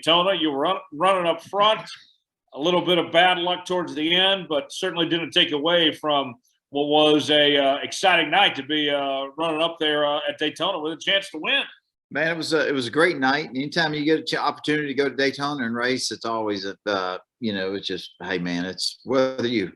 Daytona. You were running up front. A little bit of bad luck towards the end, but certainly didn't take away from what was a exciting night to be running up there at Daytona with a chance to win. Man, it was a great night. Anytime you get an opportunity to go to Daytona and race, it's always it's just, hey man, it's whether you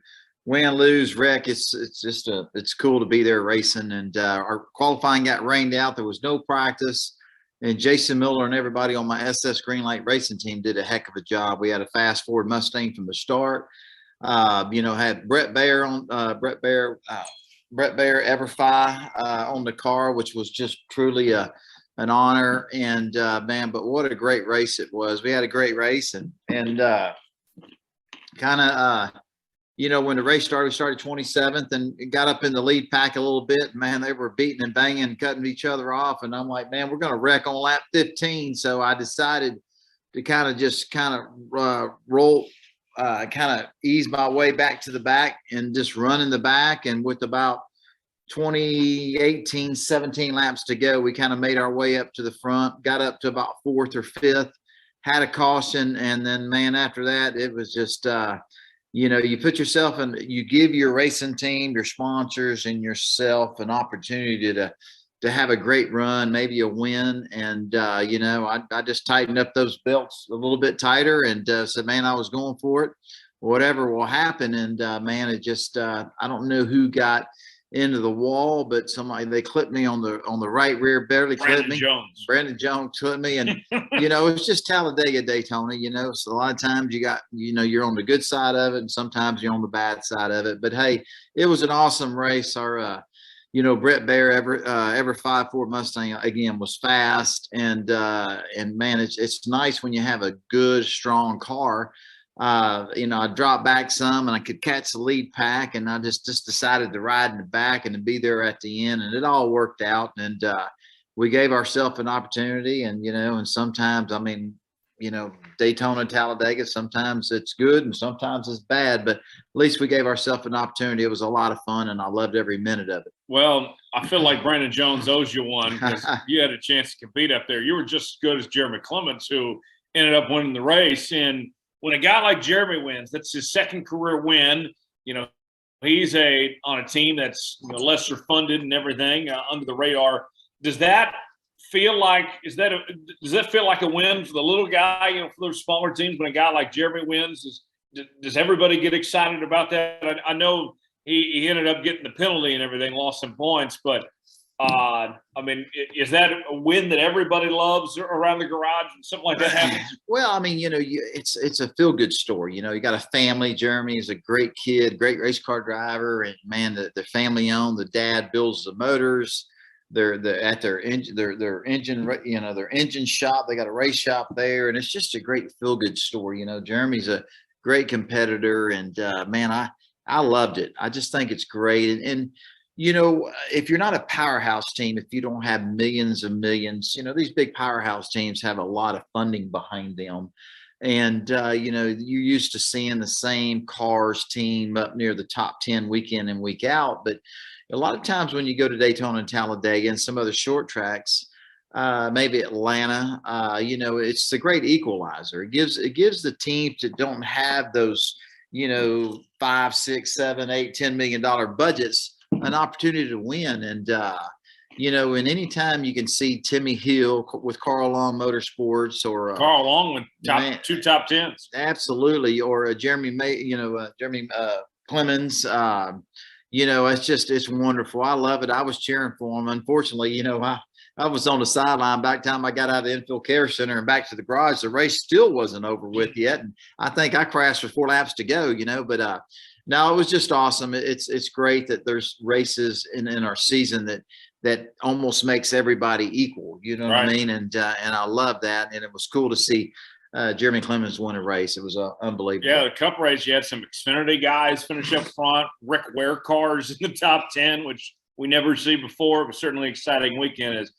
win, lose, wreck. It's cool to be there racing. And our qualifying got rained out. There was no practice. And Jason Miller and everybody on my SS Greenlight racing team did a heck of a job. We had a fast Ford Mustang from the start. Had Brett Baer Everfi on the car, which was just truly an honor. And man, but what a great race it was. We had a great race and when the race started, we started 27th and got up in the lead pack a little bit. Man, they were beating and banging, cutting each other off. And I'm like, man, we're going to wreck on lap 15. So I decided to ease my way back to the back and just run in the back. And with about 17 laps to go, we kind of made our way up to the front, got up to about 4th or 5th, had a caution. And then, man, after that, it was just, you put yourself in, you give your racing team, your sponsors, and yourself an opportunity to have a great run, maybe a win. And, I just tightened up those belts a little bit tighter and said, man, I was going for it. Whatever will happen. And, man, it just, I don't know who got into the wall, but they clipped me on the right rear, barely clipped me. Brandon Jones clipped me. And, it's just Talladega, Daytona, so a lot of times you're on the good side of it and sometimes you're on the bad side of it. But hey, it was an awesome race. Our, Brett Baer ever 5 Ford Mustang again was fast and man, it's nice when you have a good, strong car. I dropped back some and I could catch the lead pack and I just decided to ride in the back and to be there at the end, and it all worked out. And we gave ourselves an opportunity, and and sometimes, Daytona, Talladega, sometimes it's good and sometimes it's bad, but at least we gave ourselves an opportunity. It was a lot of fun and I loved every minute of it. Well, I feel like Brandon Jones owes you one because you had a chance to compete up there. You were just as good as Jeremy Clements, who ended up winning the race. And when a guy like Jeremy wins, that's his second career win. He's on a team that's lesser funded and everything, under the radar. Does that feel like a win for the little guy? For those smaller teams, when a guy like Jeremy wins, does everybody get excited about that? I know he ended up getting the penalty and everything, lost some points, but is that a win that everybody loves around the garage and something like that happens? Well, it's a feel-good story. You got a family. Jeremy is a great kid, great race car driver, and man, the family owned. The dad builds the motors. They're at their engine, their engine shop. They got a race shop there, and it's just a great feel-good story. Jeremy's a great competitor, and man, I loved it. I just think it's great, and if you're not a powerhouse team, if you don't have millions and millions, these big powerhouse teams have a lot of funding behind them. And, you're used to seeing the same cars team up near the top 10 week in and week out. But a lot of times when you go to Daytona and Talladega and some other short tracks, maybe Atlanta, it's a great equalizer. It gives the teams that don't have those, $5, $6, $7, $8, $10 million budgets an opportunity to win. And and anytime you can see Timmy Hill with Carl Long Motorsports, or Carl Long with two top tens, absolutely, or Jeremy Clemens, it's wonderful. I love it. I was cheering for him. Unfortunately, I was on the sideline back time I got out of the infield care center and back to the garage. The race still wasn't over with yet, and I think I crashed with 4 laps to go. But no, it was just awesome. It's great that there's races in our season that almost makes everybody equal. You know what I mean? And I love that. And it was cool to see Jeremy Clemens win a race. It was unbelievable. Yeah, the Cup race, you had some Xfinity guys finish up front. Rick Ware cars in the top 10, which we never see before. It was certainly an exciting weekend, as